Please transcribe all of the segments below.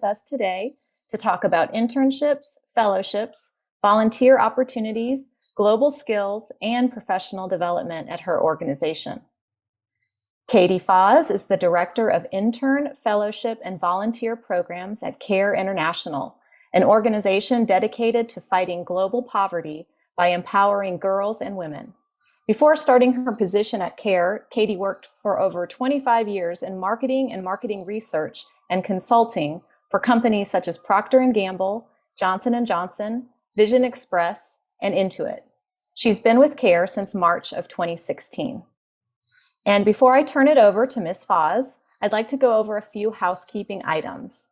with us today to talk about internships, fellowships, volunteer opportunities, global skills, and professional development at her organization. Katie Foz is the Director of Intern, Fellowship, and Volunteer Programs at CARE International, an organization dedicated to fighting global poverty by empowering girls and women. Before starting her position at CARE, Katie worked for over 25 years in marketing and marketing research and consulting for companies such as Procter & Gamble, Johnson & Johnson, Vision Express, and Intuit. She's been with CARE since March of 2016. And before I turn it over to Ms. Foz, I'd like to go over a few housekeeping items.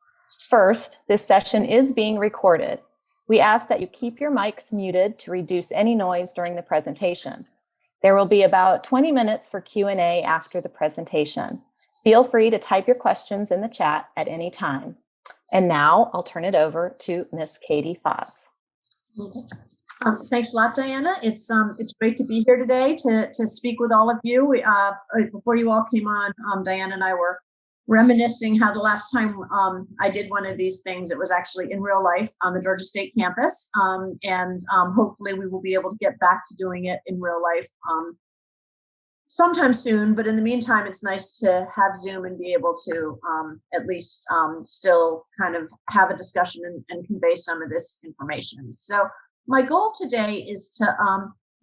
First, this session is being recorded. We ask that you keep your mics muted to reduce any noise during the presentation. There will be about 20 minutes for Q&A after the presentation. Feel free to type your questions in the chat at any time. And now I'll turn it over to Ms. Katie Foz. Thanks a lot, Diana. It's great to be here today to speak with all of you. Before you all came on, Diana and I were reminiscing how the last time I did one of these things, it was actually in real life on the Georgia State campus. Hopefully we will be able to get back to doing it in real life sometime soon. But in the meantime, it's nice to have Zoom and be able to at least still kind of have a discussion and convey some of this information. So my goal today is to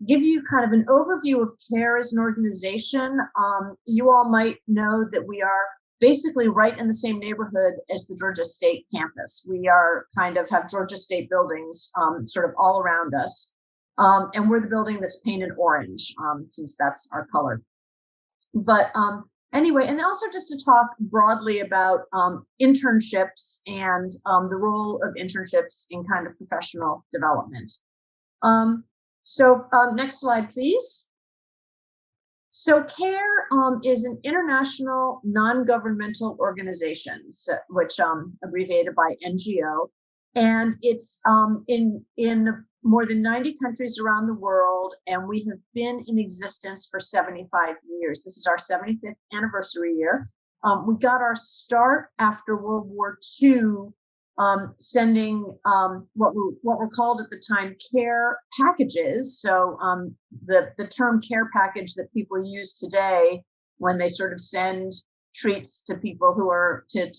give you kind of an overview of CARE as an organization. You all might know that we are basically right in the same neighborhood as the Georgia State campus. We are have Georgia State buildings sort of all around us. And we're the building that's painted orange, since that's our color. But anyway, and also just to talk broadly about internships and the role of internships in kind of professional development. Next slide, please. So CARE is an international non-governmental organization, which abbreviated by NGO, and it's in more than 90 countries around the world, and we have been in existence for 75 years. This is our 75th anniversary year. We got our start after World War II, sending what were called at the time care packages. So the term care package that people use today when they sort of send treats to people who are to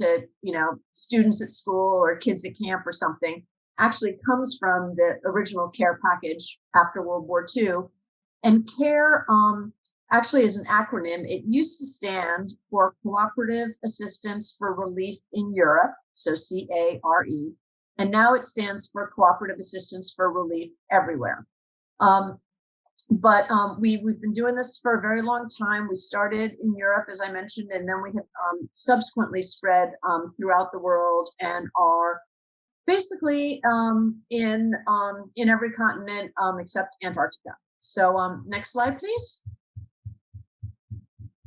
students at school or kids at camp or something actually comes from the original care package after World War II. And CARE actually is an acronym. It used to stand for Cooperative Assistance for Relief in Europe, so CARE, and now it stands for Cooperative Assistance for Relief Everywhere. We've been doing this for a very long time. We started in Europe, as I mentioned, and then we have subsequently spread throughout the world and are basically in every continent except Antarctica. So next slide, please.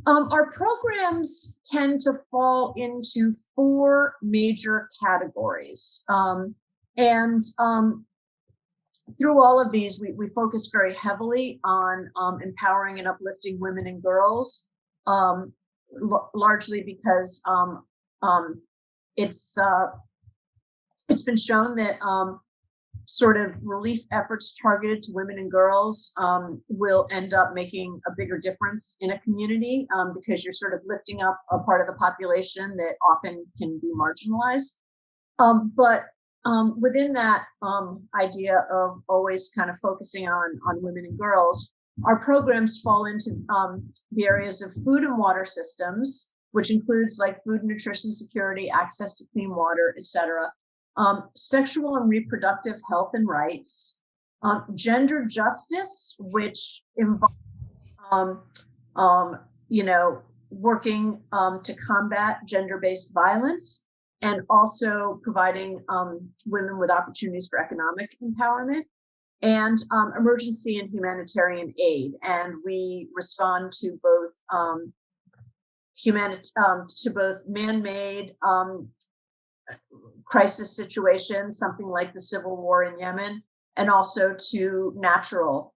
Our programs tend to fall into four major categories. Through all of these, we focus very heavily on empowering and uplifting women and girls, largely because it's been shown that sort of relief efforts targeted to women and girls will end up making a bigger difference in a community because you're sort of lifting up a part of the population that often can be marginalized. Within that idea of always kind of focusing on women and girls, our programs fall into the areas of food and water systems, which includes like food and nutrition security, access to clean water, et cetera. Sexual and reproductive health and rights, gender justice, which involves, working to combat gender-based violence, and also providing women with opportunities for economic empowerment, and emergency and humanitarian aid. And we respond to both man-made crisis situations, something like the civil war in Yemen, and also to natural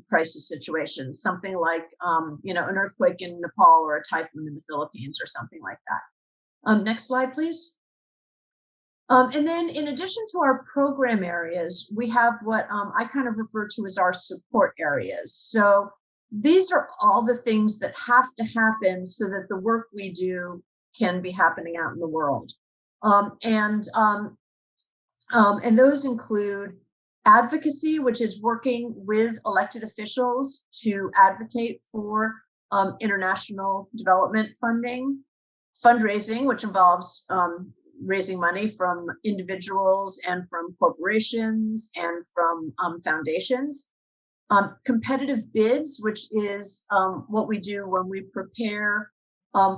crisis situations, something like an earthquake in Nepal or a typhoon in the Philippines or something like that. Next slide, please. And then in addition to our program areas, we have what I kind of refer to as our support areas. So these are all the things that have to happen so that the work we do can be happening out in the world. And those include advocacy, which is working with elected officials to advocate for international development funding, fundraising, which involves raising money from individuals and from corporations and from foundations. Competitive bids, which is what we do when we prepare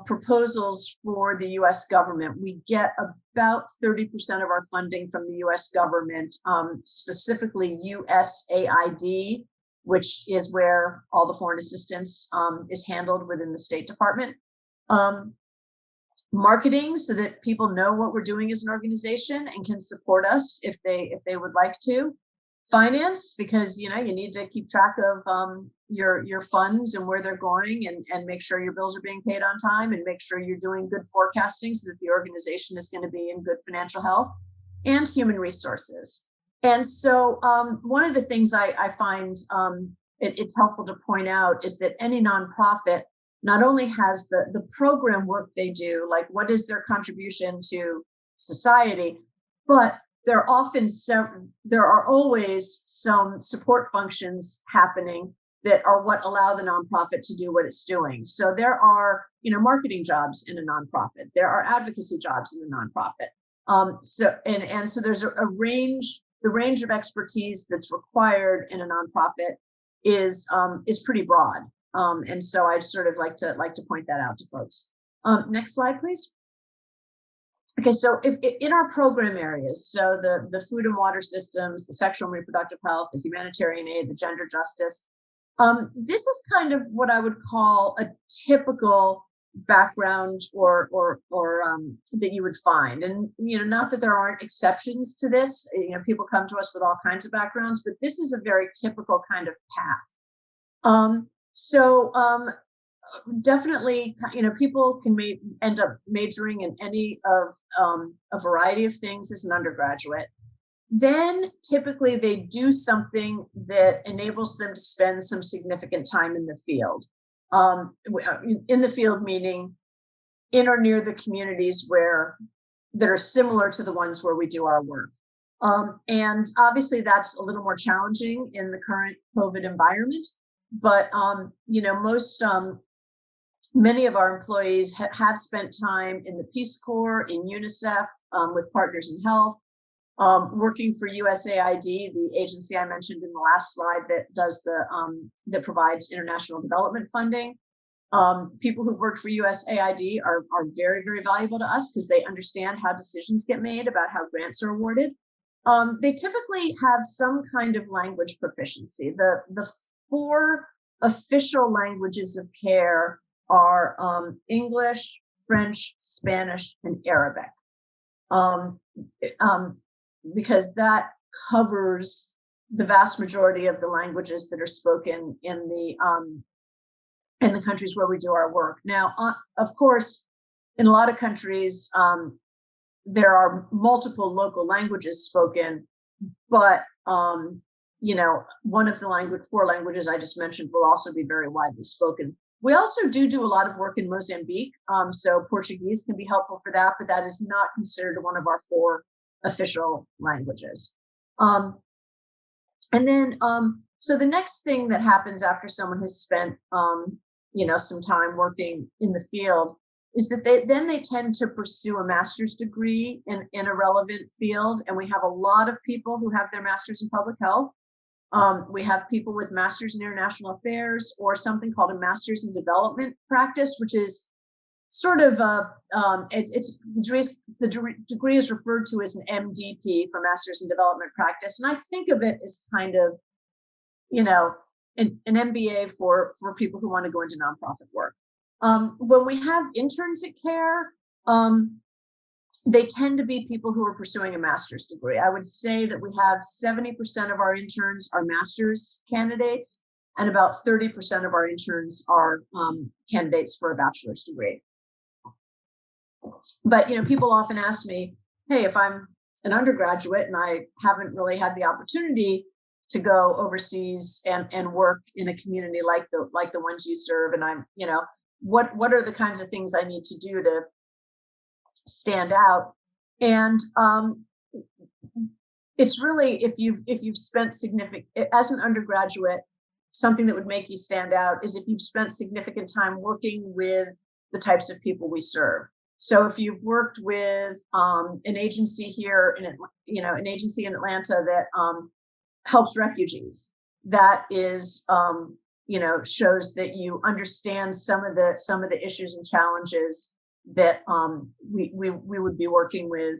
proposals for the US government. We get about 30% of our funding from the US government, specifically USAID, which is where all the foreign assistance is handled within the State Department. Marketing, so that people know what we're doing as an organization and can support us if they would like to. Finance, because you need to keep track of your funds and where they're going, and make sure your bills are being paid on time, and make sure you're doing good forecasting so that the organization is going to be in good financial health. And human resources. And so one of the things I find it's helpful to point out is that any nonprofit not only has the program work they do, like what is their contribution to society, but there are always some support functions happening that are what allow the nonprofit to do what it's doing. So there are, marketing jobs in a nonprofit. There are advocacy jobs in a nonprofit. So there's a range. The range of expertise that's required in a nonprofit is pretty broad. And so I'd sort of like to point that out to folks. Next slide, please. Okay, so if in our program areas, so the food and water systems, the sexual and reproductive health, the humanitarian aid, the gender justice, this is kind of what I would call a typical background or that you would find. And not that there aren't exceptions to this. People come to us with all kinds of backgrounds, but this is a very typical kind of path. Definitely, people can end up majoring in any of a variety of things as an undergraduate. Then typically they do something that enables them to spend some significant time in the field. In the field meaning in or near the communities that are similar to the ones where we do our work. And obviously that's a little more challenging in the current COVID environment. But many of our employees have spent time in the Peace Corps, in UNICEF, with Partners in Health, working for USAID, the agency I mentioned in the last slide that provides international development funding. People who've worked for USAID are very, very valuable to us because they understand how decisions get made about how grants are awarded. They typically have some kind of language proficiency. The 4 official languages of care are English, French, Spanish, and Arabic, because that covers the vast majority of the languages that are spoken in the countries where we do our work. Now, of course, in a lot of countries, there are multiple local languages spoken, but one of the 4 languages I just mentioned will also be very widely spoken. We also do a lot of work in Mozambique, so Portuguese can be helpful for that, but that is not considered one of our 4 official languages. And then, so the next thing that happens after someone has spent, some time working in the field is that they tend to pursue a master's degree in a relevant field. And we have a lot of people who have their master's in public health. We have people with masters in international affairs or something called a master's in development practice, which is sort of the degree is referred to as an MDP for master's in development practice. And I think of it as kind of, an MBA for people who want to go into nonprofit work. When we have interns at CARE, they tend to be people who are pursuing a master's degree. I would say that we have 70% of our interns are master's candidates, and about 30% of our interns are candidates for a bachelor's degree. But people often ask me, hey, if I'm an undergraduate and I haven't really had the opportunity to go overseas and work in a community like the ones you serve, and I'm, what are the kinds of things I need to do to stand out? And it's really, if you've spent significant, as an undergraduate, something that would make you stand out is if you've spent significant time working with the types of people we serve. So if you've worked with an agency here an agency in Atlanta that helps refugees, that is shows that you understand some of the issues and challenges that we would be working with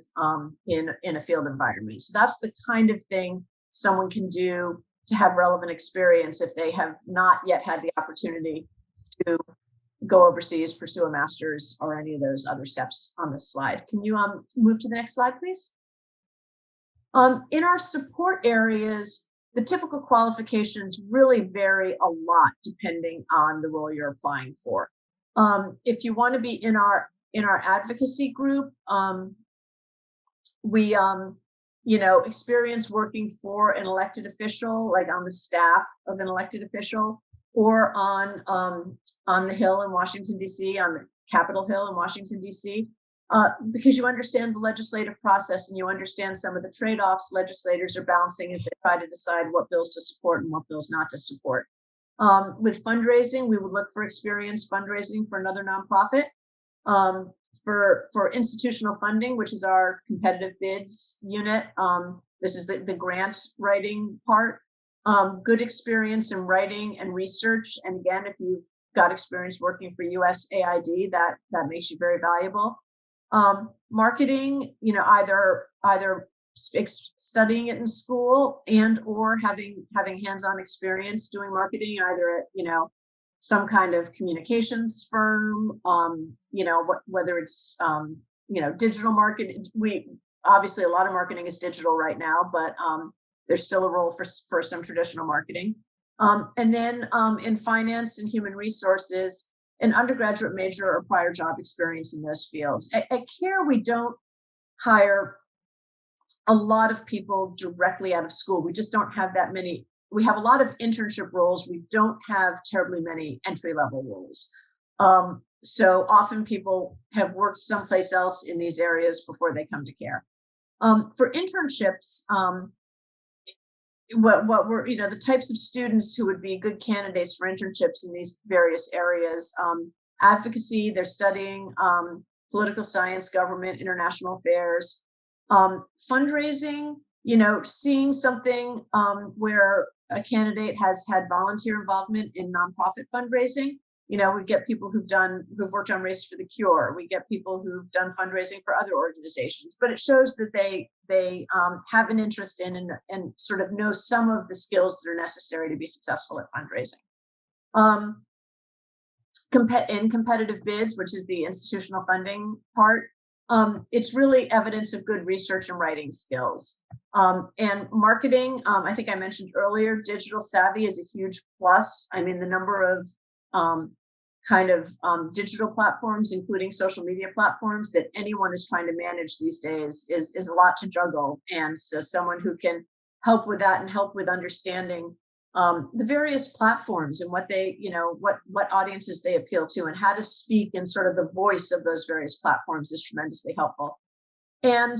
in a field environment. So that's the kind of thing someone can do to have relevant experience if they have not yet had the opportunity to go overseas, pursue a master's, or any of those other steps on this slide. Can you move to the next slide, please? In our support areas, the typical qualifications really vary a lot depending on the role you're applying for. If you want to be in our advocacy group, we experience working for an elected official, like on the staff of an elected official, or on the Hill in Washington, D.C., on the Capitol Hill in Washington, D.C., because you understand the legislative process and you understand some of the trade-offs legislators are balancing as they try to decide what bills to support and what bills not to support. With fundraising, we would look for experience fundraising for another nonprofit. For institutional funding, which is our competitive bids unit, this is the grant writing part. Good experience in writing and research, and again, if you've got experience working for USAID, that makes you very valuable. Marketing, either studying it in school and or having hands-on experience doing marketing, either at some kind of communications firm, whether it's digital marketing. Obviously a lot of marketing is digital right now, but there's still a role for some traditional marketing. And then in finance and human resources, an undergraduate major or prior job experience in those fields. At CARE, we don't hire a lot of people directly out of school. We just don't have that many. We have a lot of internship roles. We don't have terribly many entry-level roles. So often people have worked someplace else in these areas before they come to CARE. For internships, what we're, the types of students who would be good candidates for internships in these various areas: advocacy, they're studying political science, government, international affairs, fundraising, seeing something where a candidate has had volunteer involvement in nonprofit fundraising. We get people who've worked on Race for the Cure. We get people who've done fundraising for other organizations, but it shows that they have an interest in and sort of know some of the skills that are necessary to be successful at fundraising. In competitive bids, which is the institutional funding part, it's really evidence of good research and writing skills. And marketing, I think I mentioned earlier, digital savvy is a huge plus. I mean, the number of digital platforms, including social media platforms, that anyone is trying to manage these days is a lot to juggle. And so someone who can help with that and help with understanding the various platforms and what they, what audiences they appeal to and how to speak in sort of the voice of those various platforms is tremendously helpful. And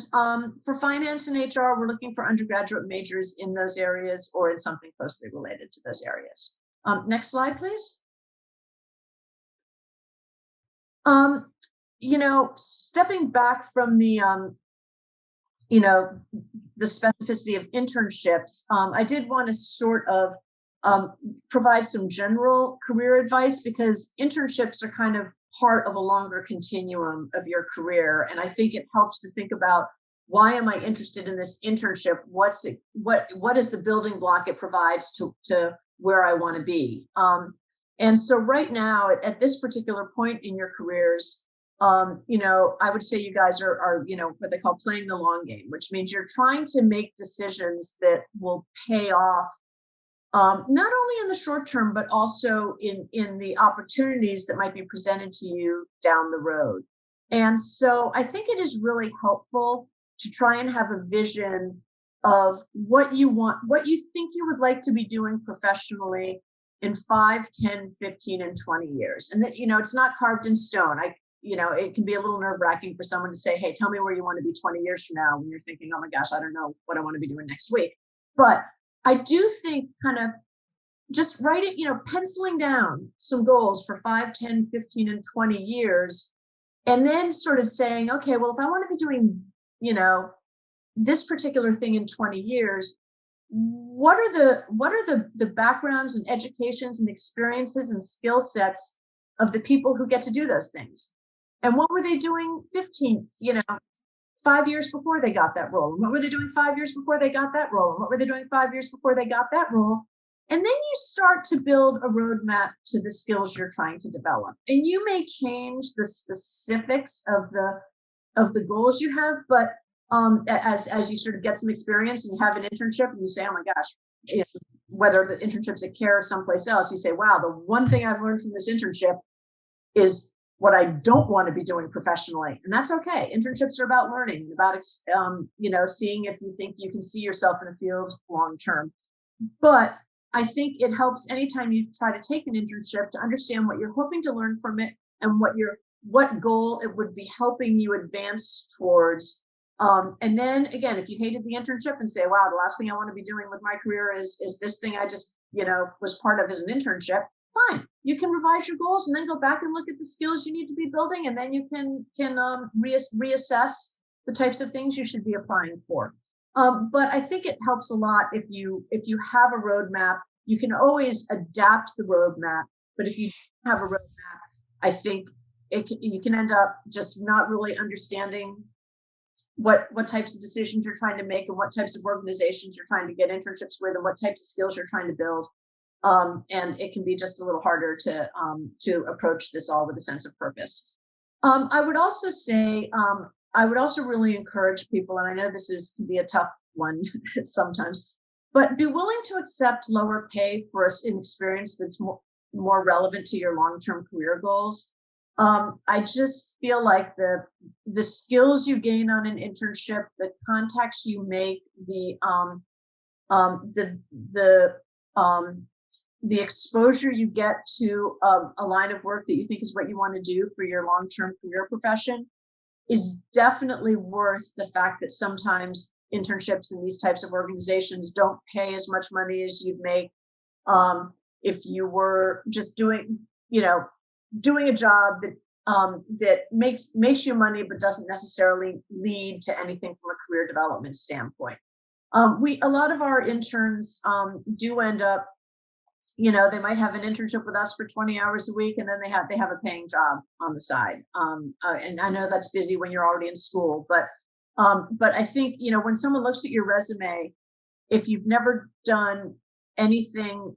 for finance and HR, we're looking for undergraduate majors in those areas or in something closely related to those areas. Next slide, please. Stepping back from the, the specificity of internships, I did want to sort of provide some general career advice, because internships are kind of part of a longer continuum of your career. And I think it helps to think about, why am I interested in this internship? What is the building block it provides to where I want to be? And so right now, at this particular point in your careers, I would say you guys are what they call playing the long game, which means you're trying to make decisions that will pay off, not only in the short term, but also in the opportunities that might be presented to you down the road. And so I think it is really helpful to try and have a vision of what you want, what you think you would like to be doing professionally in 5, 10, 15, and 20 years. And that, it's not carved in stone. It can be a little nerve-wracking for someone to say, hey, tell me where you want to be 20 years from now, when you're thinking, oh my gosh, I don't know what I want to be doing next week. But I do think kind of just writing, penciling down some goals for 5, 10, 15, and 20 years, and then sort of saying, okay, well, if I want to be doing, this particular thing in 20 years, what are the backgrounds and educations and experiences and skill sets of the people who get to do those things? And what were they doing 5 years before they got that role? And what were they doing 5 years before they got that role? And what were they doing 5 years before they got that role? And then you start to build a roadmap to the skills you're trying to develop. And you may change the specifics of the goals you have, but as you sort of get some experience and you have an internship and you say, oh my gosh, whether the internship's at CARE or someplace else, you say, wow, the one thing I've learned from this internship is what I don't want to be doing professionally. And that's okay. Internships are about learning, about, seeing if you think you can see yourself in a field long term. But I think it helps anytime you try to take an internship to understand what you're hoping to learn from it and what goal it would be helping you advance towards. And then again, if you hated the internship and say, wow, the last thing I want to be doing with my career is this thing I just, was part of as an internship, fine. You can revise your goals and then go back and look at the skills you need to be building. And then you can reassess the types of things you should be applying for. But I think it helps a lot if you have a roadmap. You can always adapt the roadmap, but if you have a roadmap, I think you can end up just not really understanding what types of decisions you're trying to make and what types of organizations you're trying to get internships with and what types of skills you're trying to build. And it can be just a little harder to approach this all with a sense of purpose. I would also say, I would also really encourage people, and I know this can be a tough one sometimes, but be willing to accept lower pay for an experience that's more relevant to your long-term career goals. I just feel like the skills you gain on an internship, the contacts you make, the exposure you get to a line of work that you think is what you want to do for your long-term career profession is definitely worth the fact that sometimes internships in these types of organizations don't pay as much money as you'd make if you were just doing a job that makes you money but doesn't necessarily lead to anything from a career development standpoint. A lot of our interns do end up, they might have an internship with us for 20 hours a week, and then they have a paying job on the side. And I know that's busy when you're already in school, but I think, when someone looks at your resume, if you've never done anything,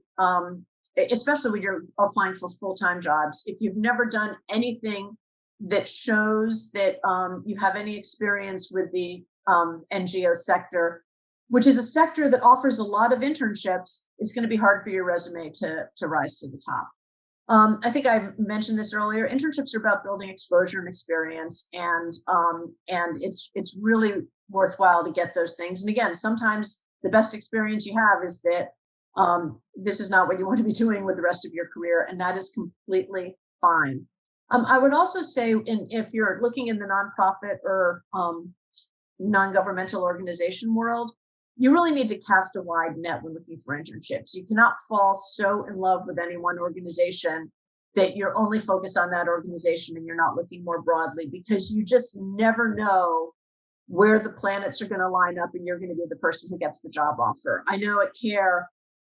especially when you're applying for full-time jobs, if you've never done anything that shows that you have any experience with the NGO sector, which is a sector that offers a lot of internships, it's going to be hard for your resume to rise to the top. I think I mentioned this earlier. Internships are about building exposure and experience, and it's really worthwhile to get those things. And again, sometimes the best experience you have is that this is not what you want to be doing with the rest of your career, and that is completely fine. I would also say, if you're looking in the nonprofit or non-governmental organization world, you really need to cast a wide net when looking for internships. You cannot fall so in love with any one organization that you're only focused on that organization and you're not looking more broadly, because you just never know where the planets are going to line up and you're going to be the person who gets the job offer. I know at CARE,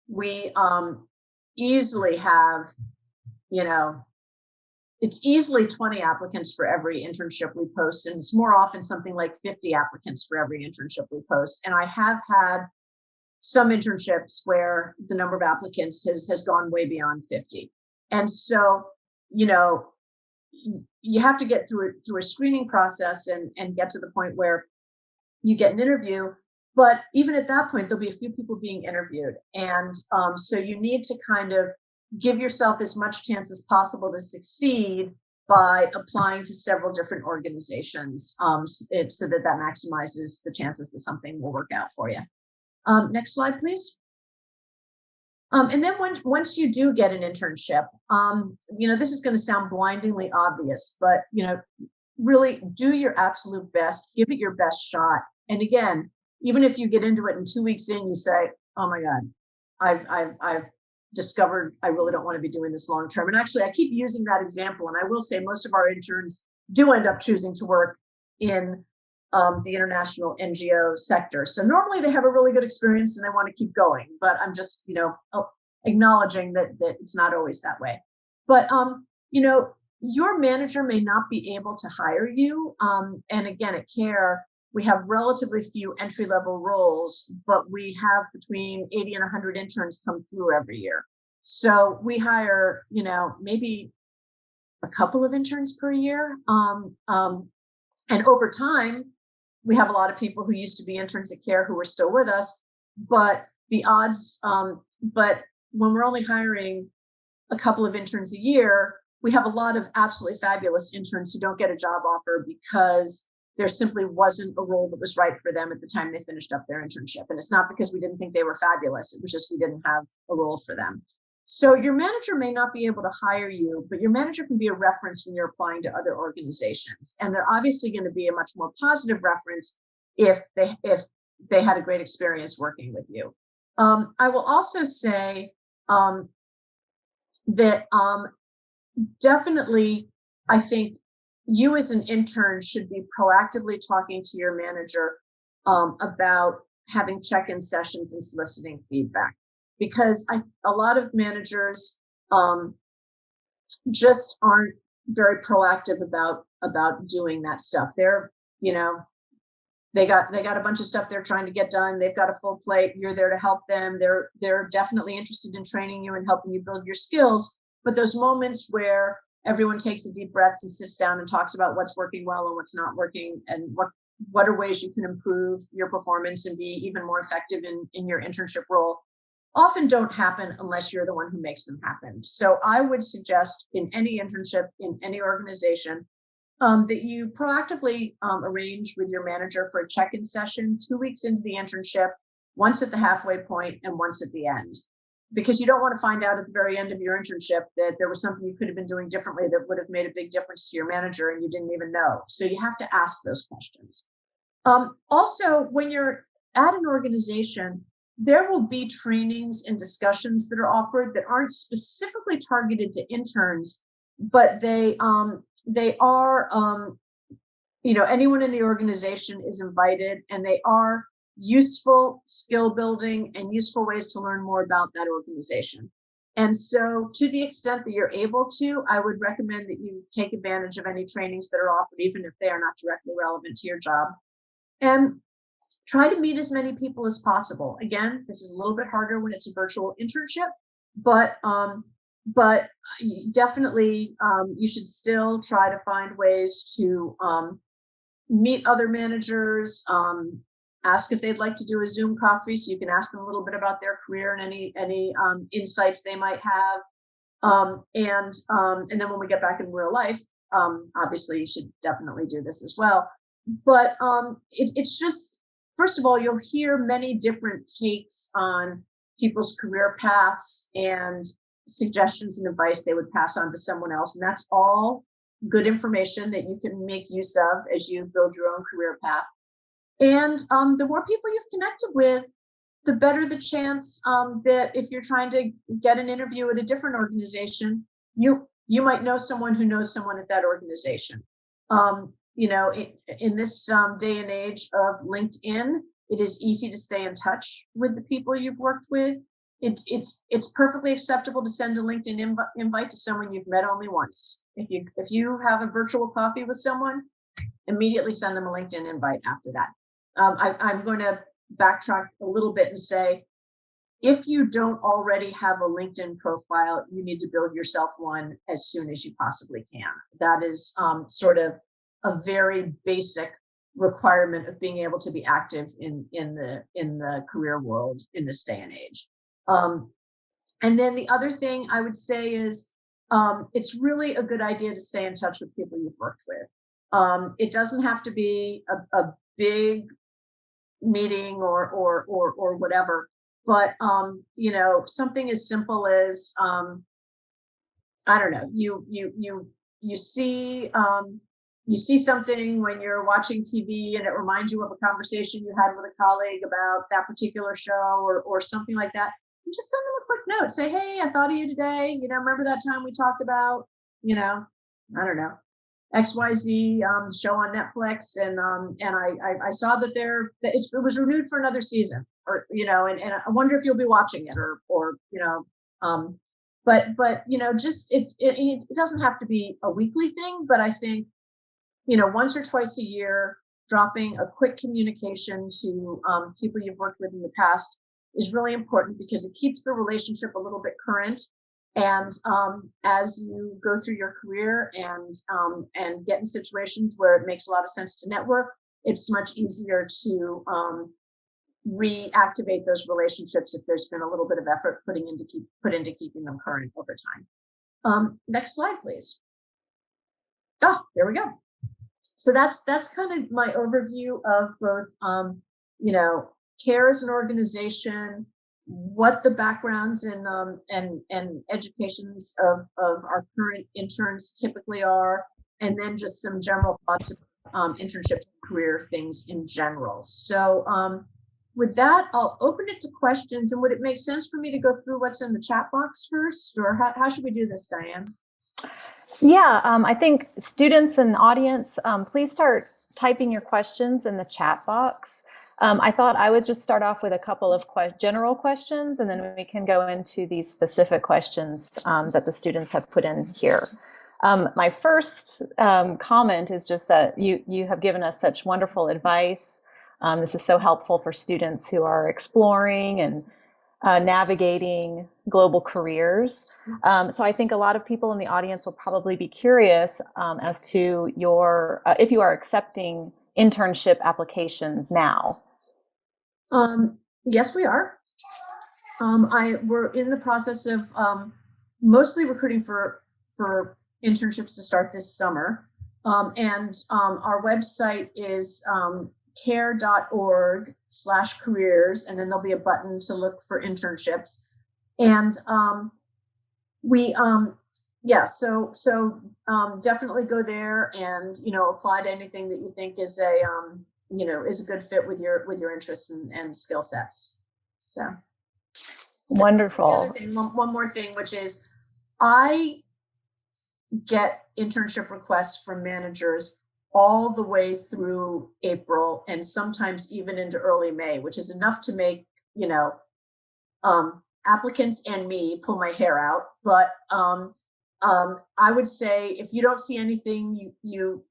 we easily have, it's easily 20 applicants for every internship we post, and it's more often something like 50 applicants for every internship we post. And I have had some internships where the number of applicants has gone way beyond 50. And so, you have to get through a screening process and get to the point where you get an interview. But even at that point, there'll be a few people being interviewed. And so you need to kind of give yourself as much chance as possible to succeed by applying to several different organizations, so that maximizes the chances that something will work out for you. Next slide, please. And then once you do get an internship, this is going to sound blindingly obvious, but really do your absolute best, give it your best shot. And again, even if you get into it and 2 weeks in, you say, "Oh my God, I've discovered I really don't want to be doing this long term." And actually, I keep using that example, and I will say most of our interns do end up choosing to work in the international NGO sector. So normally they have a really good experience and they want to keep going, but I'm just, acknowledging that it's not always that way. But, your manager may not be able to hire you. And again, at CARE, we have relatively few entry-level roles, but we have between 80 and 100 interns come through every year. So we hire, maybe a couple of interns per year. And over time, we have a lot of people who used to be interns at CARE who are still with us, but the odds, but when we're only hiring a couple of interns a year, we have a lot of absolutely fabulous interns who don't get a job offer because there simply wasn't a role that was right for them at the time they finished up their internship. And it's not because we didn't think they were fabulous, it was just we didn't have a role for them. So your manager may not be able to hire you, but your manager can be a reference when you're applying to other organizations. And they're obviously going to be a much more positive reference if they had a great experience working with you. I will also say that definitely, I think you as an intern should be proactively talking to your manager about having check-in sessions and soliciting feedback. Because a lot of managers just aren't very proactive about doing that stuff. They're, they got a bunch of stuff they're trying to get done. They've got a full plate. You're there to help them. They're definitely interested in training you and helping you build your skills. But those moments where everyone takes a deep breath and sits down and talks about what's working well and what's not working, and what are ways you can improve your performance and be even more effective in your internship role, often don't happen unless you're the one who makes them happen. So I would suggest in any internship, in any organization, that you proactively arrange with your manager for a check-in session 2 weeks into the internship, once at the halfway point and once at the end. Because you don't want to find out at the very end of your internship that there was something you could have been doing differently that would have made a big difference to your manager and you didn't even know. So you have to ask those questions. Also, when you're at an organization, there will be trainings and discussions that are offered that aren't specifically targeted to interns, but they are, anyone in the organization is invited, and they are useful skill building and useful ways to learn more about that organization. And so to the extent that you're able to, I would recommend that you take advantage of any trainings that are offered, even if they are not directly relevant to your job. And try to meet as many people as possible. Again, this is a little bit harder when it's a virtual internship, but definitely you should still try to find ways to meet other managers, ask if they'd like to do a Zoom coffee so you can ask them a little bit about their career and any insights they might have. And then when we get back in real life, obviously you should definitely do this as well. But it's just, first of all, you'll hear many different takes on people's career paths and suggestions and advice they would pass on to someone else. And that's all good information that you can make use of as you build your own career path. And the more people you've connected with, the better the chance that if you're trying to get an interview at a different organization, you might know someone who knows someone at that organization. In this day and age of LinkedIn, it is easy to stay in touch with the people you've worked with. It's perfectly acceptable to send a LinkedIn invite to someone you've met only once. If you have a virtual coffee with someone, immediately send them a LinkedIn invite after that. I'm going to backtrack a little bit and say, if you don't already have a LinkedIn profile, you need to build yourself one as soon as you possibly can. That is sort of a very basic requirement of being able to be active in the career world in this day and age. And then the other thing I would say is it's really a good idea to stay in touch with people you've worked with. It doesn't have to be a big meeting or whatever, but something as simple as I don't know, you see you see something when you're watching TV and it reminds you of a conversation you had with a colleague about that particular show or something like that. You just send them a quick note. Say, hey, I thought of you today. Remember that time we talked about, I don't know, XYZ show on Netflix, and I saw that it was renewed for another season, or and I wonder if you'll be watching it, or but just it doesn't have to be a weekly thing, but I think once or twice a year, dropping a quick communication to people you've worked with in the past is really important because it keeps the relationship a little bit current. And as you go through your career and get in situations where it makes a lot of sense to network, it's much easier to reactivate those relationships if there's been a little bit of effort put into keeping them current over time. Next slide, please. Oh, there we go. So that's kind of my overview of both, CARE as an organization, what the backgrounds and educations of our current interns typically are, and then just some general thoughts of internships and career things in general. So with that, I'll open it to questions. And would it make sense for me to go through what's in the chat box first, or how should we do this, Diane? Yeah, I think students and audience, please start typing your questions in the chat box. I thought I would just start off with a couple of general questions, and then we can go into these specific questions that the students have put in here. My first comment is just that you have given us such wonderful advice. This is so helpful for students who are exploring and navigating global careers. So I think a lot of people in the audience will probably be curious as to if you are accepting internship applications now. Yes, we are. We're in the process of mostly recruiting for internships to start this summer. And our website is care.org/careers, and then there'll be a button to look for internships. And definitely go there and apply to anything that you think is is a good fit with your interests and skill sets. So wonderful. One more thing, which is I get internship requests from managers all the way through April and sometimes even into early May, which is enough to make, applicants and me pull my hair out. But I would say if you don't see anything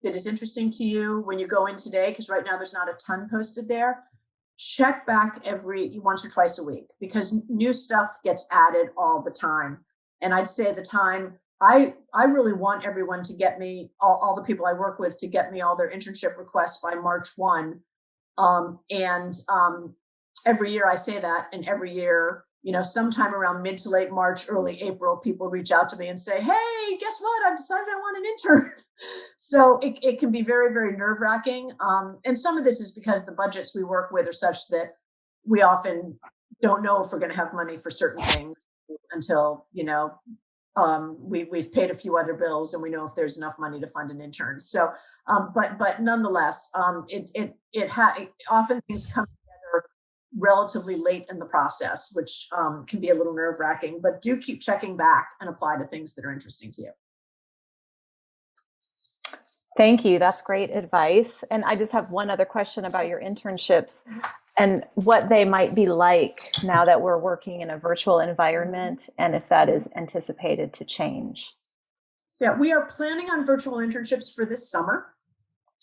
that is interesting to you when you go in today, because right now there's not a ton posted there, check back every once or twice a week because new stuff gets added all the time. And I'd say the time I really want everyone to get me, all the people I work with, to get me all their internship requests by March 1. Every year I say that, and every year, sometime around mid to late March, early April, people reach out to me and say, hey, guess what? I've decided I want an intern. So it can be very, very nerve-wracking. And some of this is because the budgets we work with are such that we often don't know if we're going to have money for certain things until, we've paid a few other bills and we know if there's enough money to fund an intern. So, but nonetheless, often things come together relatively late in the process, which can be a little nerve-wracking, but do keep checking back and apply to things that are interesting to you. Thank you. That's great advice. And I just have one other question about your internships and what they might be like now that we're working in a virtual environment, and if that is anticipated to change. Yeah, we are planning on virtual internships for this summer.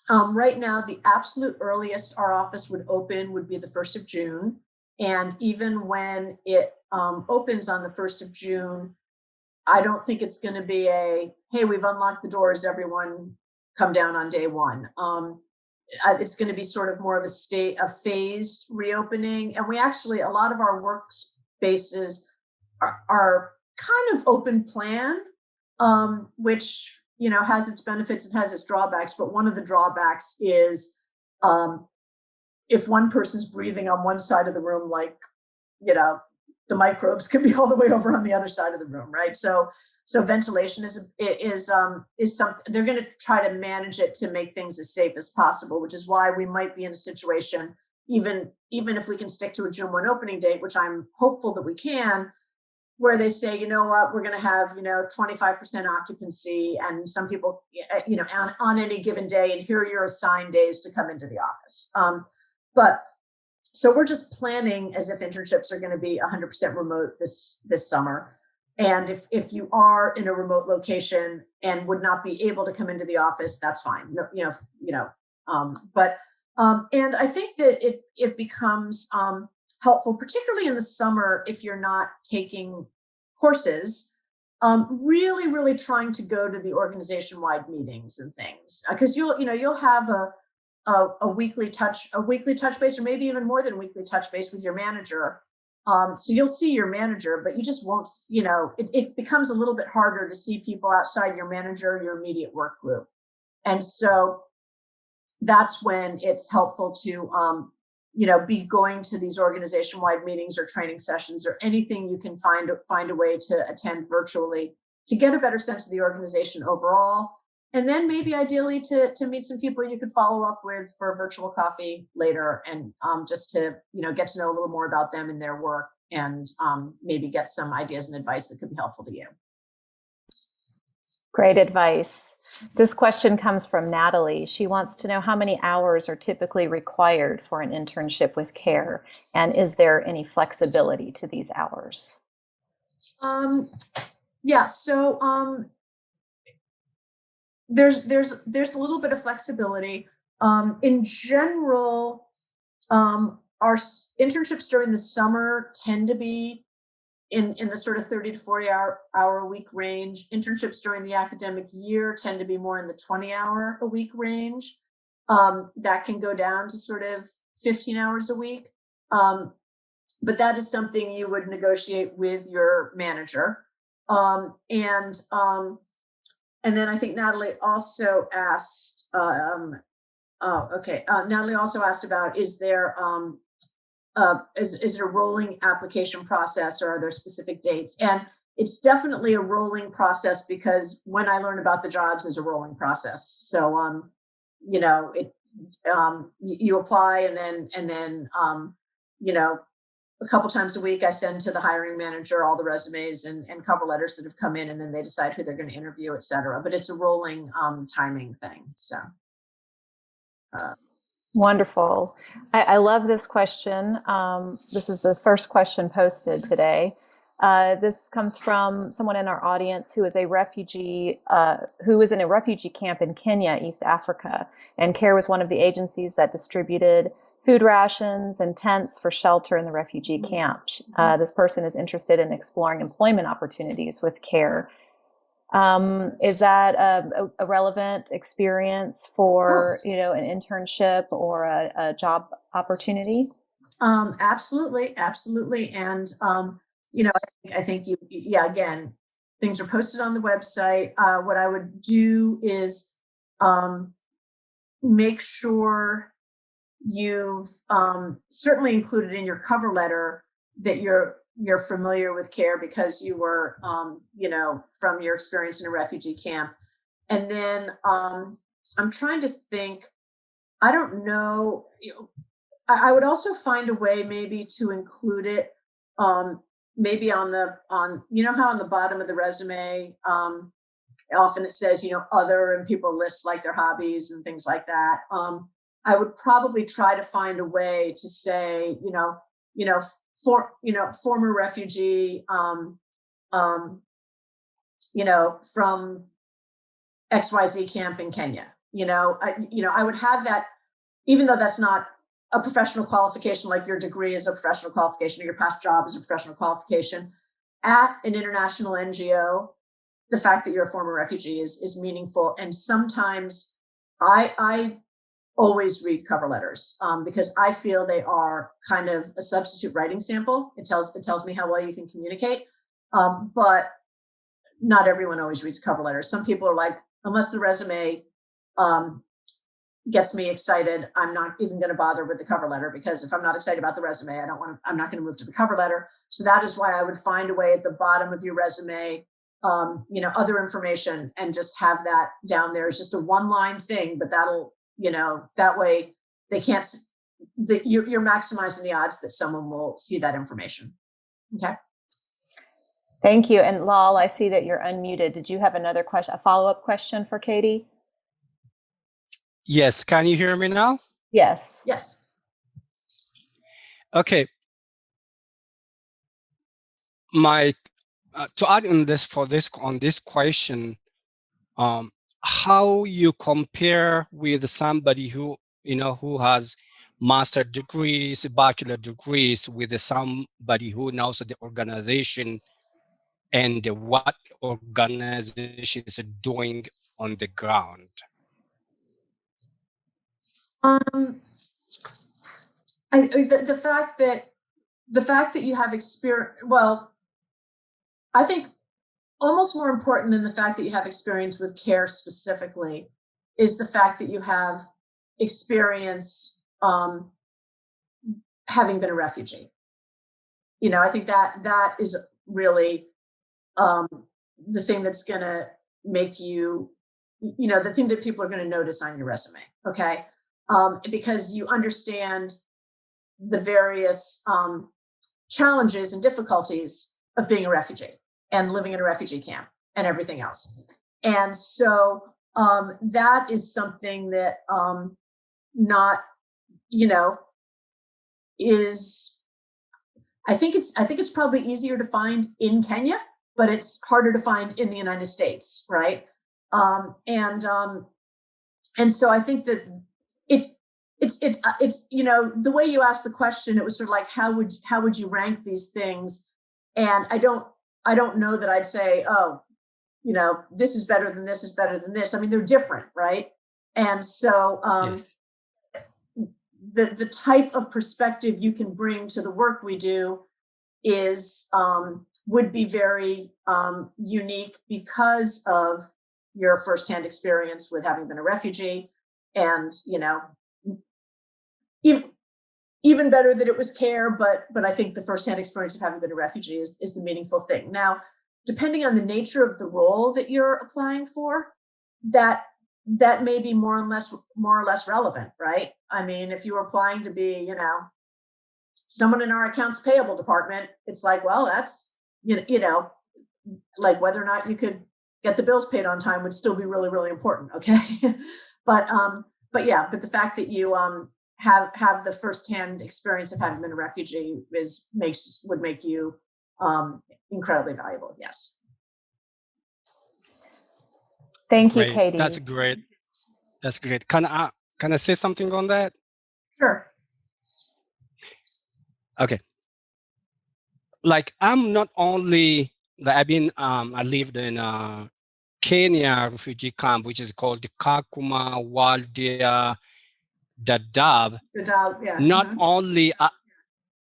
Right now, the absolute earliest our office would open would be the 1st of June. And even when it opens on the 1st of June, I don't think it's going to be hey, we've unlocked the doors, everyone come down on day one. It's going to be sort of more of a phased reopening. And we actually, a lot of our workspaces are kind of open plan. which, has its benefits, it has its drawbacks, but one of the drawbacks is if one person's breathing on one side of the room, like, the microbes can be all the way over on the other side of the room, right? So ventilation is something they're going to try to manage it to make things as safe as possible, which is why we might be in a situation, even if we can stick to a June 1 opening date, which I'm hopeful that we can, where they say, you know what, we're going to have 25% occupancy, and some people, on any given day, and here are your assigned days to come into the office. But so we're just planning as if internships are going to be 100% remote this summer. And if you are in a remote location and would not be able to come into the office, that's fine. And I think that it becomes helpful, particularly in the summer, if you're not taking courses, really, really trying to go to the organization-wide meetings and things, because you'll have a weekly touch base, or maybe even more than weekly touch base with your manager. So you'll see your manager, but you just won't, it becomes a little bit harder to see people outside your manager, your immediate work group. And so that's when it's helpful to, be going to these organization-wide meetings or training sessions or anything you can find a way to attend virtually to get a better sense of the organization overall. And then maybe ideally to meet some people you could follow up with for a virtual coffee later, and just to, get to know a little more about them and their work, and maybe get some ideas and advice that could be helpful to you. Great advice. This question comes from Natalie. She wants to know how many hours are typically required for an internship with CARE, and is there any flexibility to these hours? Yeah, so there's a little bit of flexibility. In general, our internships during the summer tend to be in the sort of 30 to 40 hour a week range. Internships during the academic year tend to be more in the 20 hour a week range. That can go down to sort of 15 hours a week. But that is something you would negotiate with your manager. And then I think Natalie also asked, Natalie also asked about, is there is it a rolling application process, or are there specific dates? And it's definitely a rolling process, because when I learn about the jobs is a rolling process. So, you apply, and then a couple times a week I send to the hiring manager all the resumes and cover letters that have come in, and then they decide who they're going to interview, et cetera. But it's a rolling timing thing. So. Wonderful. I love this question. This is the first question posted today. This comes from someone in our audience who is a refugee, who was in a refugee camp in Kenya, East Africa. And CARE was one of the agencies that distributed food rations and tents for shelter in the refugee camp. This person is interested in exploring employment opportunities with CARE. Is that a relevant experience for, an internship or a job opportunity? Absolutely. And, I think again, things are posted on the website. What I would do is make sure you've certainly included in your cover letter that you're familiar with CARE, because you were, from your experience in a refugee camp. And then I'm trying to think, I don't know, I would also find a way maybe to include it, maybe on how on the bottom of the resume, often it says, other, and people list like their hobbies and things like that. I would probably try to find a way to say, former refugee, from XYZ camp in Kenya. I would have that, even though that's not a professional qualification, like your degree is a professional qualification or your past job is a professional qualification. At an international NGO, the fact that you're a former refugee is meaningful. And sometimes I always read cover letters, because I feel they are kind of a substitute writing sample. It tells me how well you can communicate. But not everyone always reads cover letters. Some people are like, unless the resume gets me excited, I'm not even going to bother with the cover letter, because if I'm not excited about the resume, I'm not going to move to the cover letter. So that is why I would find a way at the bottom of your resume, other information, and just have that down there. It's just a one-line thing, but that'll, that way they can't, you're maximizing the odds that someone will see that information. Okay. Thank you. And Lal, I see that you're unmuted. Did you have another question, a follow-up question for Katie? Yes, can you hear me now? Yes. Yes. Okay. To add on this question, how you compare with somebody who has master degrees, bachelor degrees, with somebody who knows the organization and what the organization is doing on the ground? The fact that you have experience, well, I think almost more important than the fact that you have experience with CARE specifically is the fact that you have experience having been a refugee. I think that is really the thing that's going to make you, the thing that people are going to notice on your resume. Okay. Because you understand the various challenges and difficulties of being a refugee and living in a refugee camp and everything else. And so that is something that is, I think it's probably easier to find in Kenya, but it's harder to find in the United States, right? And so I think that it's the way you asked the question, it was sort of like, how would you rank these things? And I don't know that I'd say, oh, this is better than this is better than this. I mean, they're different, right? And so Yes. the type of perspective you can bring to the work we do is would be very unique because of your firsthand experience with having been a refugee, and even better that it was CARE, but I think the firsthand experience of having been a refugee is the meaningful thing. Now, depending on the nature of the role that you're applying for, that may be more or less relevant, right? I mean, if you were applying to be, someone in our accounts payable department, it's like, well, that's, like whether or not you could get the bills paid on time would still be really, really important. Okay. But the fact that you have the firsthand experience of having been a refugee would make you incredibly valuable. Yes. Thank you, Great. Katie. That's great. That's great. Can I say something on that? Sure. Okay. Like, I'm not only I lived in Kenya refugee camp, which is called the Kakuma, Waldea, Dadaab.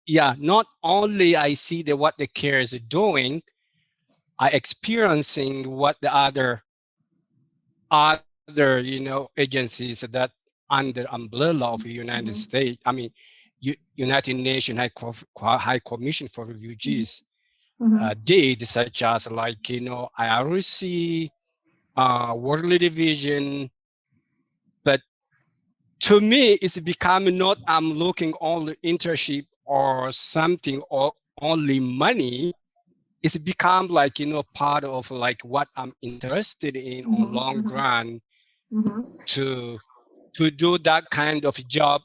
Yeah. Not only I see what the CARE is doing, I experiencing what the other agencies that under umbrella of the United States, I mean, United Nations High Commission for Refugees did, such as IRC, World Division. But to me, it's becoming not I'm looking only internship or something or only money. It's become part of what I'm interested in on long run to do that kind of job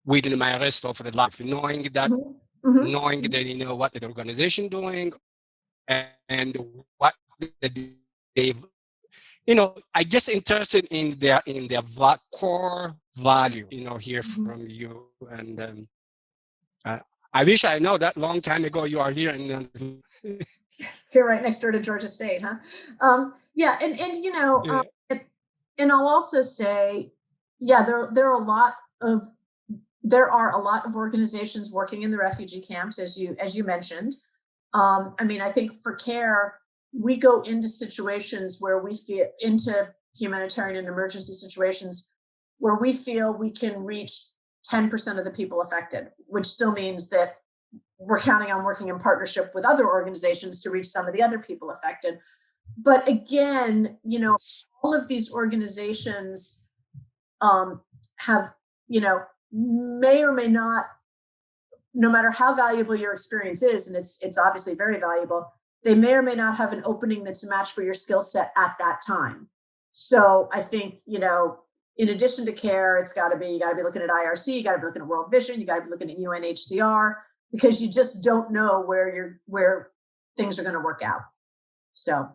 within my rest of the life, knowing that what the organization doing and what they I just interested in their core value, hear from you. And I wish I know that long time ago you are here and here right next door to Georgia State, huh? Yeah, and I'll also say, yeah, there are a lot of organizations working in the refugee camps, as you mentioned. I mean, I think for CARE, we go into situations where we feel, into humanitarian and emergency situations where we feel we can reach 10% of the people affected, which still means that we're counting on working in partnership with other organizations to reach some of the other people affected. But again, you know, all of these organizations have, you know, may or may not, no matter how valuable your experience is, and it's obviously very valuable, they may or may not have an opening that's a match for your skill set at that time. So I think, you know, in addition to CARE, it's got to be, you got to be looking at IRC, you got to be looking at World Vision, you got to be looking at UNHCR, because you just don't know where things are going to work out. So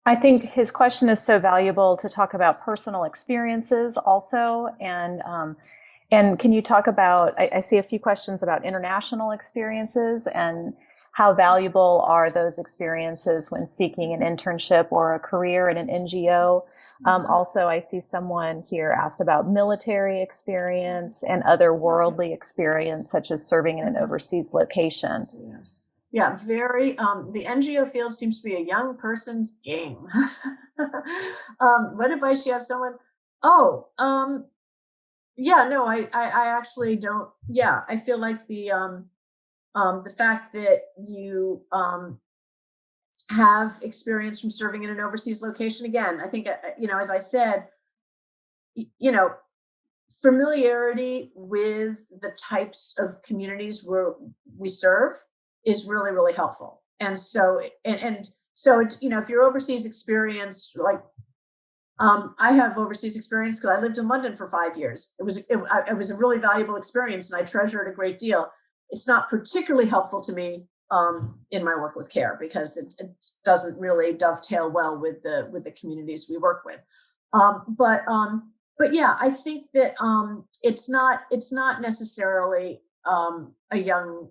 I think his question is so valuable to talk about personal experiences also. And can you talk about, I see a few questions about international experiences and how valuable are those experiences when seeking an internship or a career in an NGO? Also, I see someone here asked about military experience and other worldly experience, such as serving in an overseas location. Yeah, very, the NGO field seems to be a young person's game. What advice do you have someone? Yeah, no, I actually don't. Yeah, I feel like the fact that you have experience from serving in an overseas location, again, I think, you know, as I said, you know, familiarity with the types of communities where we serve is really, really helpful. And so, so, you know, if your overseas experience, like, I have overseas experience because I lived in London for 5 years. It was a really valuable experience, and I treasure it a great deal. It's not particularly helpful to me in my work with CARE because it doesn't really dovetail well with the communities we work with. But yeah, I think that it's not necessarily a young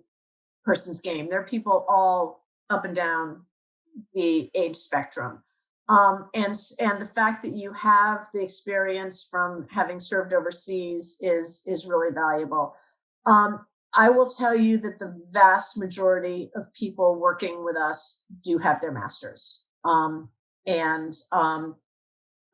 person's game. There are people all up and down the age spectrum. And the fact that you have the experience from having served overseas is really valuable. I will tell you that the vast majority of people working with us do have their masters. I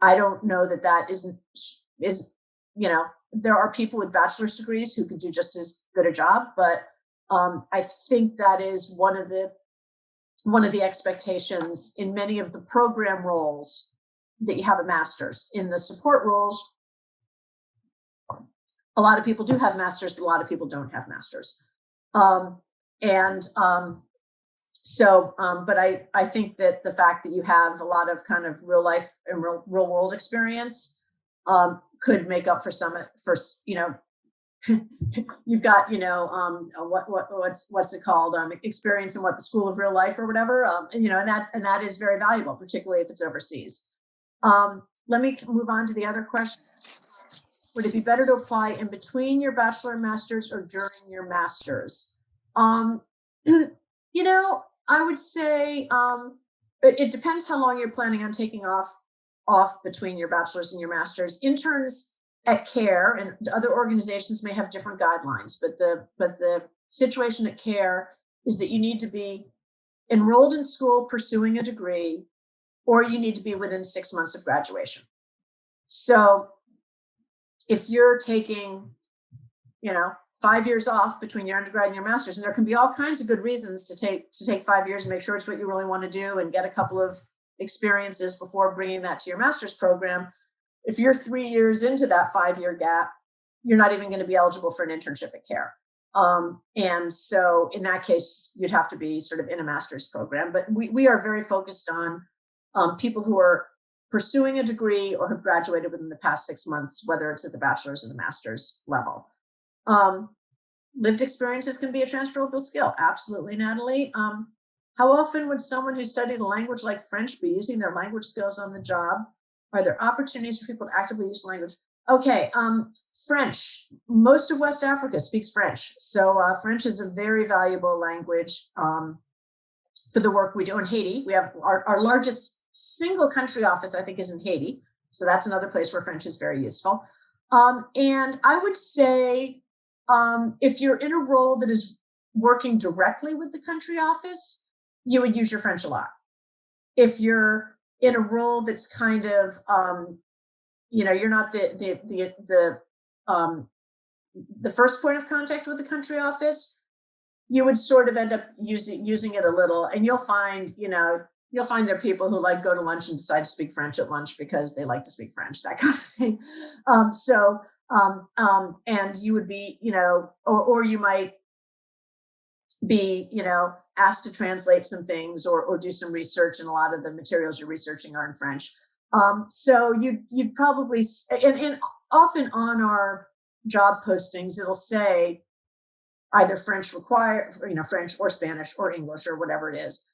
don't know that is, you know, there are people with bachelor's degrees who could do just as good a job, but I think that is one of the expectations in many of the program roles that you have a master's. In the support roles, a lot of people do have masters, but a lot of people don't have masters. But I think that the fact that you have a lot of kind of real life and real world experience could make up for some, you know, you've got, you know, what's it called? Experience in what, the school of real life or whatever, you know, and that is very valuable, particularly if it's overseas. Let me move on to the other question. Would it be better to apply in between your bachelor and master's or during your master's? You know, I would say it depends how long you're planning on taking off between your bachelor's and your master's. Interns at CARE and other organizations may have different guidelines, but the situation at CARE is that you need to be enrolled in school pursuing a degree, or you need to be within 6 months of graduation. So if you're taking, you know, 5 years off between your undergrad and your master's, and there can be all kinds of good reasons to take 5 years and make sure it's what you really want to do and get a couple of experiences before bringing that to your master's program. If you're 3 years into that 5-year gap, you're not even going to be eligible for an internship at CARE. And so in that case, you'd have to be sort of in a master's program. But we are very focused on people who are pursuing a degree or have graduated within the past 6 months, whether it's at the bachelor's or the master's level. Lived experiences can be a transferable skill. Absolutely, Natalie. How often would someone who studied a language like French be using their language skills on the job? Are there opportunities for people to actively use language? Okay, French. Most of West Africa speaks French. So French is a very valuable language for the work we do in Haiti. We have our largest single country office, I think, is in Haiti. So that's another place where French is very useful. And I would say if you're in a role that is working directly with the country office, you would use your French a lot. If you're in a role that's kind of, you're not the first point of contact with the country office, you would sort of end up using it a little, and you'll find there are people who like go to lunch and decide to speak French at lunch because they like to speak French, that kind of thing. And you would be, or you might be, asked to translate some things or do some research, and a lot of the materials you're researching are in French. So you'd probably, and often on our job postings, it'll say either French required, French or Spanish or English or whatever it is,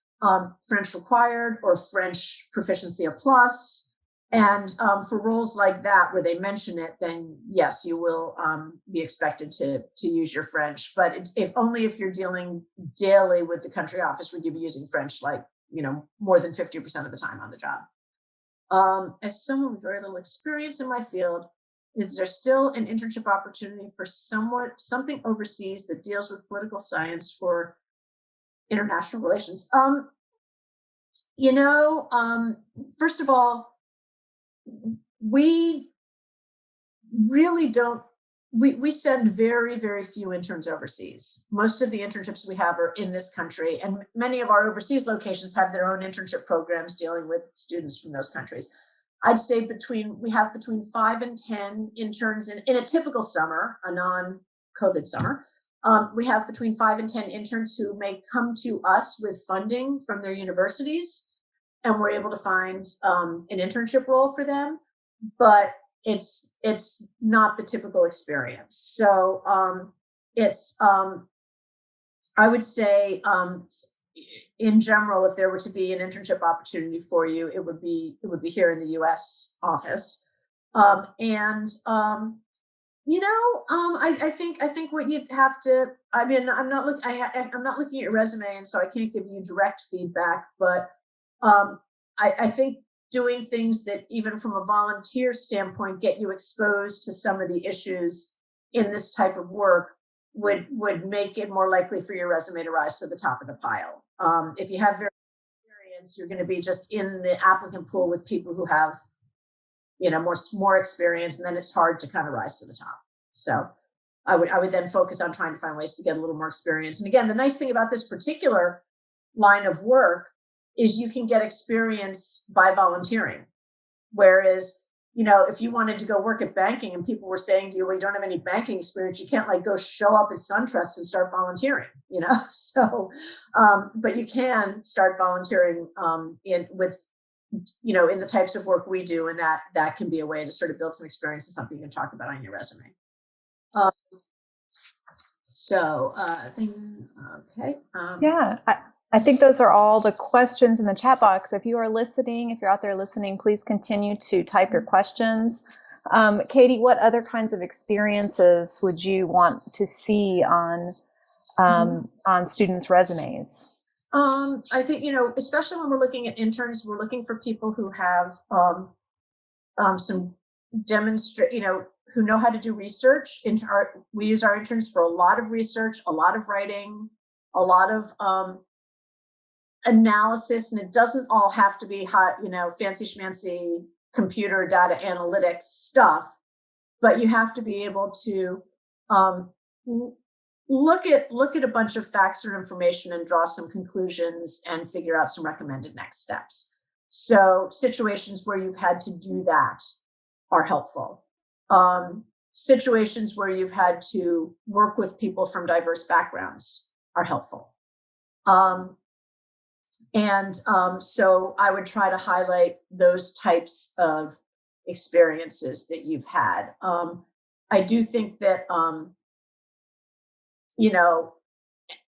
French required or French proficiency a plus. And for roles like that where they mention it, then yes, you will be expected to use your French. But if you're dealing daily with the country office, would you be using French more than 50% of the time on the job? As someone with very little experience in my field, is there still an internship opportunity for something overseas that deals with political science or international relations? First of all, we really don't, we send very, very few interns overseas. Most of the internships we have are in this country, and many of our overseas locations have their own internship programs dealing with students from those countries. I'd say we have between 5 and 10 interns in a typical summer, a non-COVID summer. We have between 5 and 10 interns who may come to us with funding from their universities, and we're able to find an internship role for them, but it's not the typical experience. So I would say, in general, if there were to be an internship opportunity for you, it would be here in the U.S. office. I think what you'd have to, I'm not looking at your resume, and so I can't give you direct feedback, but I think doing things that, even from a volunteer standpoint, get you exposed to some of the issues in this type of work would make it more likely for your resume to rise to the top of the pile. If you have very experience, you're going to be just in the applicant pool with people who have, more experience, and then it's hard to kind of rise to the top. So I would then focus on trying to find ways to get a little more experience. And again, the nice thing about this particular line of work is you can get experience by volunteering. Whereas, if you wanted to go work at banking and people were saying to you, well, you don't have any banking experience, you can't go show up at SunTrust and start volunteering, So, but you can start volunteering in the types of work we do, and that can be a way to sort of build some experience and something you can talk about on your resume. Okay. Yeah. I think those are all the questions in the chat box. If you're out there listening, please continue to type your questions. Katie, what other kinds of experiences would you want to see on students' resumes? I think, especially when we're looking at interns, we're looking for people who have some who know how to do research. We use our interns for a lot of research, a lot of writing, a lot of analysis, and it doesn't all have to be fancy schmancy computer data analytics stuff, but you have to be able to look at a bunch of facts or information and draw some conclusions and figure out some recommended next steps. So situations where you've had to do that are helpful. Situations where you've had to work with people from diverse backgrounds are helpful. So I would try to highlight those types of experiences that you've had. I do think that,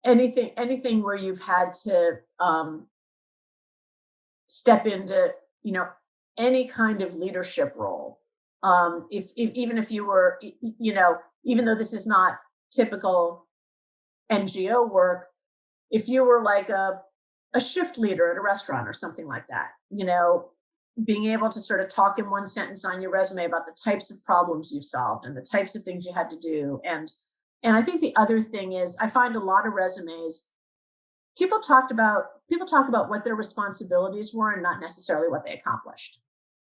anything where you've had to step into, any kind of leadership role. Even if you were, even though this is not typical NGO work, if you were like a shift leader at a restaurant or something like that, being able to sort of talk in one sentence on your resume about the types of problems you've solved and the types of things you had to do. And I think the other thing is, I find a lot of resumes people talk about what their responsibilities were and not necessarily what they accomplished.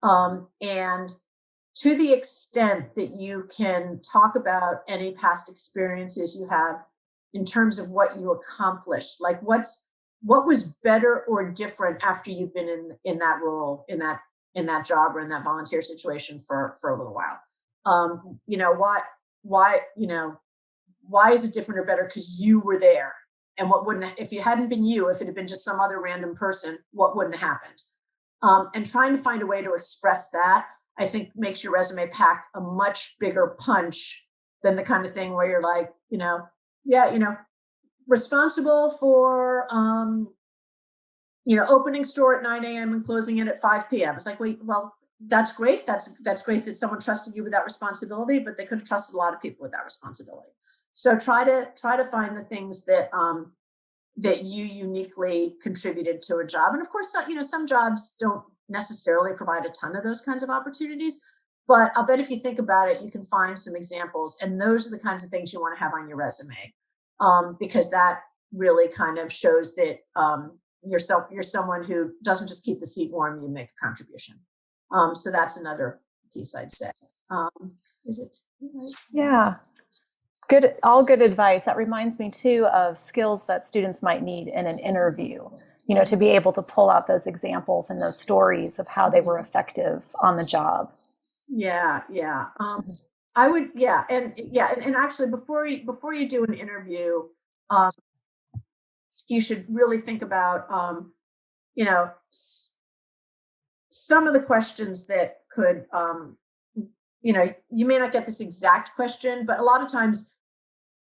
And to the extent that you can talk about any past experiences you have in terms of what you accomplished, like what was better or different after you've been in that role, in that job or in that volunteer situation for a little while. Why is it different or better? Because you were there. And what wouldn't, if you hadn't been you, if it had been just some other random person, what wouldn't have happened? And trying to find a way to express that, I think, makes your resume pack a much bigger punch than the kind of thing where you're like, responsible for, opening store at 9 a.m. and closing it at 5 p.m. It's like, well, that's great. That's great that someone trusted you with that responsibility, but they could have trusted a lot of people with that responsibility. So try to find the things that that you uniquely contributed to a job. And of course, some jobs don't necessarily provide a ton of those kinds of opportunities, but I'll bet if you think about it, you can find some examples. And those are the kinds of things you want to have on your resume, because that really kind of shows that you're someone who doesn't just keep the seat warm, you make a contribution. So that's another piece I'd say. Is it? Yeah. Good, all good advice. That reminds me too of skills that students might need in an interview, to be able to pull out those examples and those stories of how they were effective on the job. Yeah. I would, and actually before you do an interview, you should really think about, some of the questions that could, you may not get this exact question, but a lot of times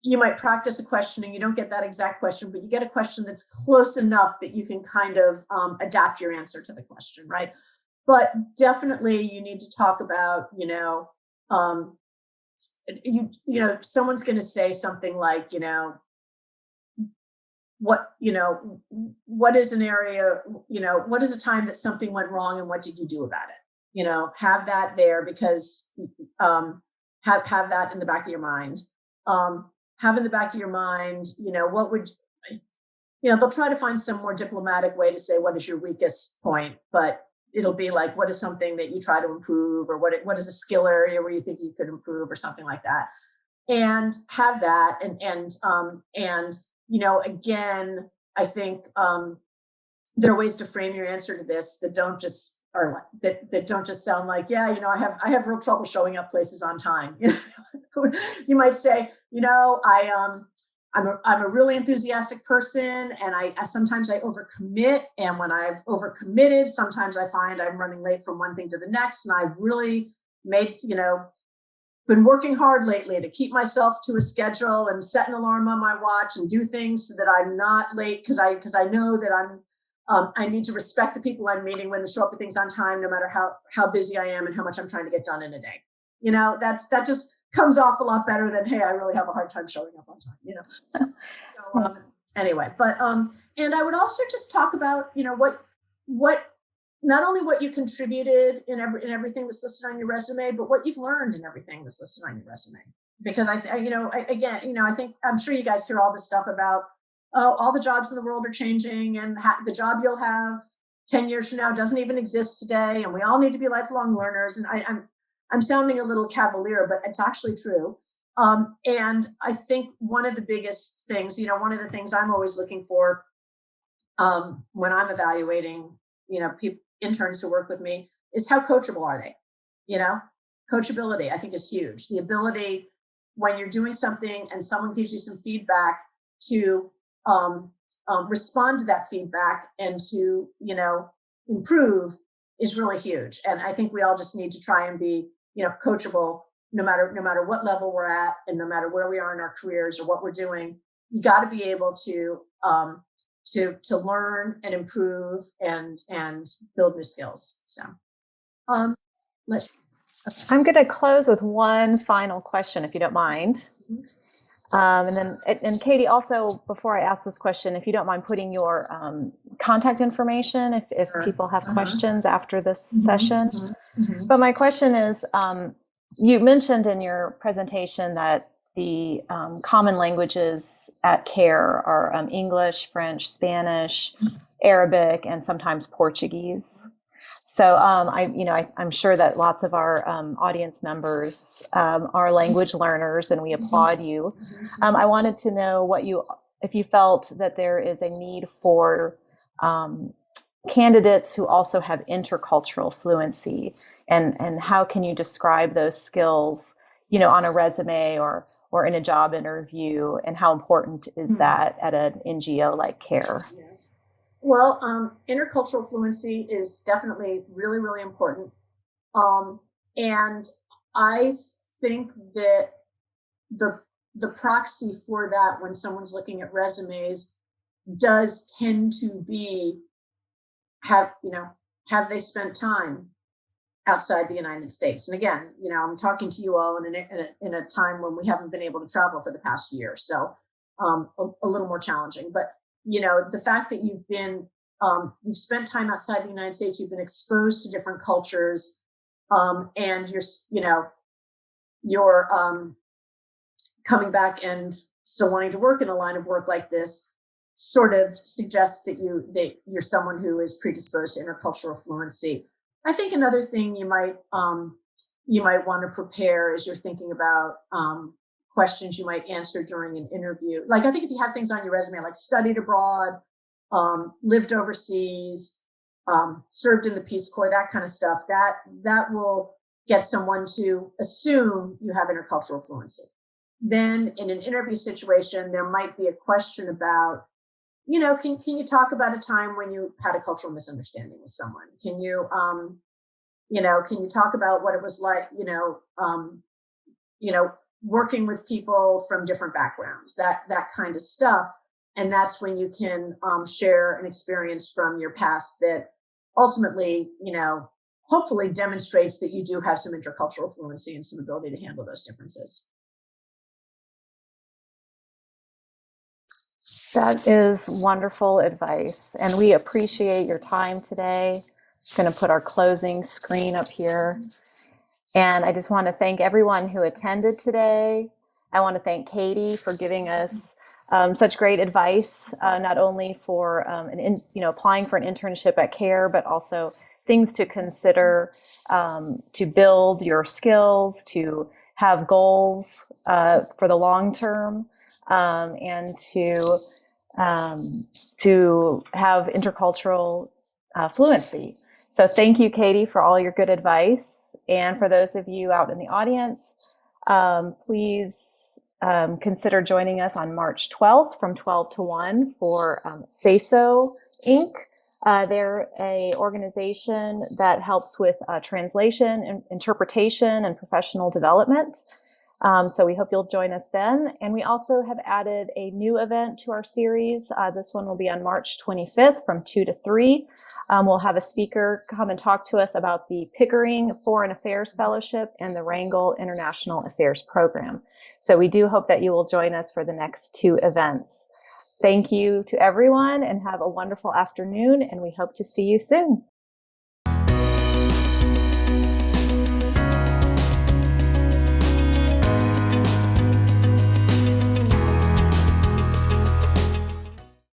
you might practice a question and you don't get that exact question, but you get a question that's close enough that you can kind of adapt your answer to the question, right? But definitely you need to talk about, someone's going to say something like, what is an area, what is a time that something went wrong and what did you do about it? Have that there, because have that in the back of your mind. Have in the back of your mind, what would, they'll try to find some more diplomatic way to say, what is your weakest point? But it'll be like, what is something that you try to improve, or what is a skill area where you think you could improve, or something like that. And have that. And again, I think there are ways to frame your answer to this that don't just sound like, I have real trouble showing up places on time. You might say, I'm a really enthusiastic person, and I sometimes I overcommit, and when I've overcommitted, sometimes I find I'm running late from one thing to the next, and I've really been working hard lately to keep myself to a schedule and set an alarm on my watch and do things so that I'm not late, because I know that I need to respect the people I'm meeting when they show up for things on time, no matter how busy I am and how much I'm trying to get done in a day. That just comes off a lot better than, hey, I really have a hard time showing up on time. So anyway, but and I would also just talk about what not only what you contributed in everything that's listed on your resume, but what you've learned in everything that's listed on your resume. Because I think I'm sure you guys hear all this stuff about, all the jobs in the world are changing, and the job you'll have 10 years from now doesn't even exist today, and we all need to be lifelong learners. And I'm sounding a little cavalier, but it's actually true. And I think one of the biggest things, one of the things I'm always looking for when I'm evaluating, interns who work with me, is how coachable are they? Coachability, I think, is huge. The ability, when you're doing something and someone gives you some feedback, to respond to that feedback and to, improve, is really huge. And I think we all just need to try and be, coachable, no matter what level we're at, and no matter where we are in our careers or what we're doing. You got to be able to learn and improve and build new skills. So I'm going to close with one final question, if you don't mind. And Katie, also, before I ask this question, if you don't mind putting your contact information, if Sure. people have questions after this session. But my question is, you mentioned in your presentation that the common languages at CARE are English, French, Spanish, Arabic, and sometimes Portuguese. So I'm sure that lots of our audience members are language learners, and we applaud you. I wanted to know if you felt that there is a need for candidates who also have intercultural fluency, and how can you describe those skills, on a resume or in a job interview, and how important is that at an NGO like CARE? Well, intercultural fluency is definitely really, really important. And I think that the proxy for that when someone's looking at resumes does tend to be, have they spent time outside the United States? And again, I'm talking to you all in a time when we haven't been able to travel for the past year. So a little more challenging, but the fact that you've spent time outside the United States, you've been exposed to different cultures, and you're coming back and still wanting to work in a line of work like this sort of suggests that you're someone who is predisposed to intercultural fluency. I think another thing you might want to prepare as you're thinking about questions you might answer during an interview. Like, I think if you have things on your resume, like studied abroad, lived overseas, served in the Peace Corps, that kind of stuff, that will get someone to assume you have intercultural fluency. Then in an interview situation, there might be a question about, can you talk about a time when you had a cultural misunderstanding with someone? Can you talk about what it was like, working with people from different backgrounds, that kind of stuff. And that's when you can share an experience from your past that ultimately, hopefully demonstrates that you do have some intercultural fluency and some ability to handle those differences. That is wonderful advice, and we appreciate your time today. I'm going to put our closing screen up here. And I just want to thank everyone who attended today. I want to thank Katie for giving us such great advice, not only for applying for an internship at CARE, but also things to consider to build your skills, to have goals for the long term, and to have intercultural fluency. So thank you, Katie, for all your good advice. And for those of you out in the audience, please consider joining us on March 12th from 12 to 1 for SASO Inc. They're an organization that helps with translation, interpretation, and professional development. So we hope you'll join us then. And we also have added a new event to our series. This one will be on March 25th from 2 to 3. We'll have a speaker come and talk to us about the Pickering Foreign Affairs Fellowship and the Wrangell International Affairs Program. So we do hope that you will join us for the next 2 events. Thank you to everyone, and have a wonderful afternoon, and we hope to see you soon.